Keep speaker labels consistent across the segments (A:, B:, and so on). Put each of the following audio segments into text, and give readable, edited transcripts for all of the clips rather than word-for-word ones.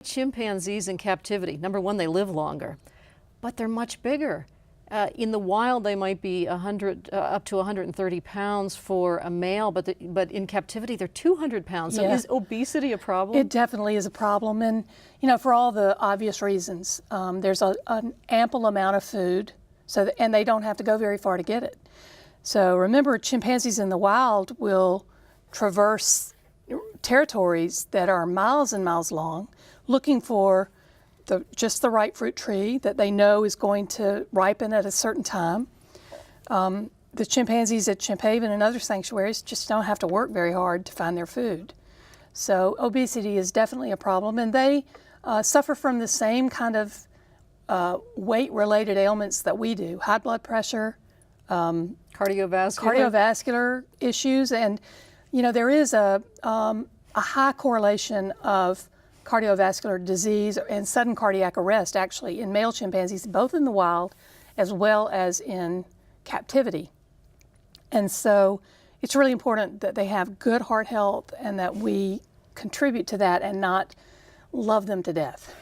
A: Chimpanzees in captivity, number one, they live longer, but they're much bigger. In the wild, they might be up to 130 pounds for a male, but in captivity, they're 200 pounds. So
B: Yeah.
A: is obesity a problem?
B: It definitely is a problem, and for all the obvious reasons. There's an ample amount of food, and they don't have to go very far to get it. So remember, chimpanzees in the wild will traverse territories that are miles and miles long, looking for just the right fruit tree that they know is going to ripen at a certain time. The chimpanzees at Chimphaven and other sanctuaries just don't have to work very hard to find their food. So obesity is definitely a problem, and they suffer from the same kind of weight-related ailments that we do: high blood pressure, cardiovascular issues, and there is a high correlation of cardiovascular disease and sudden cardiac arrest actually in male chimpanzees, both in the wild as well as in captivity. And so it's really important that they have good heart health and that we contribute to that and not love them to death.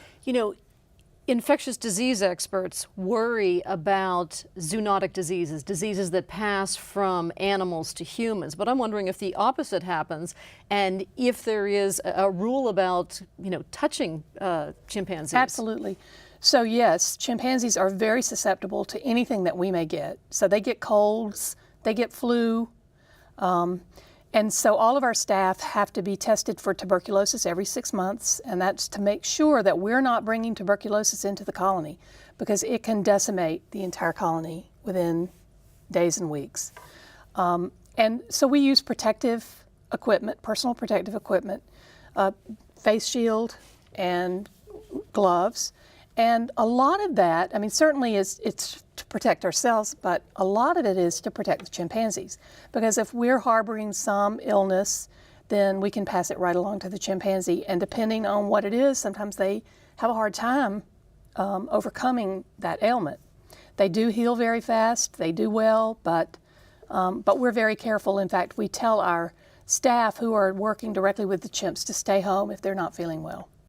A: Infectious disease experts worry about zoonotic diseases that pass from animals to humans. But I'm wondering if the opposite happens, and if there is a rule about, touching chimpanzees.
B: Absolutely. So yes, chimpanzees are very susceptible to anything that we may get. So they get colds, they get flu, and so all of our staff have to be tested for tuberculosis every 6 months, and that's to make sure that we're not bringing tuberculosis into the colony, because it can decimate the entire colony within days and weeks. And so we use protective equipment, personal protective equipment, face shield and gloves. And a lot of that, certainly it's to protect ourselves, but a lot of it is to protect the chimpanzees. Because if we're harboring some illness, then we can pass it right along to the chimpanzee. And depending on what it is, sometimes they have a hard time overcoming that ailment. They do heal very fast, they do well, but we're very careful. In fact, we tell our staff who are working directly with the chimps to stay home if they're not feeling well.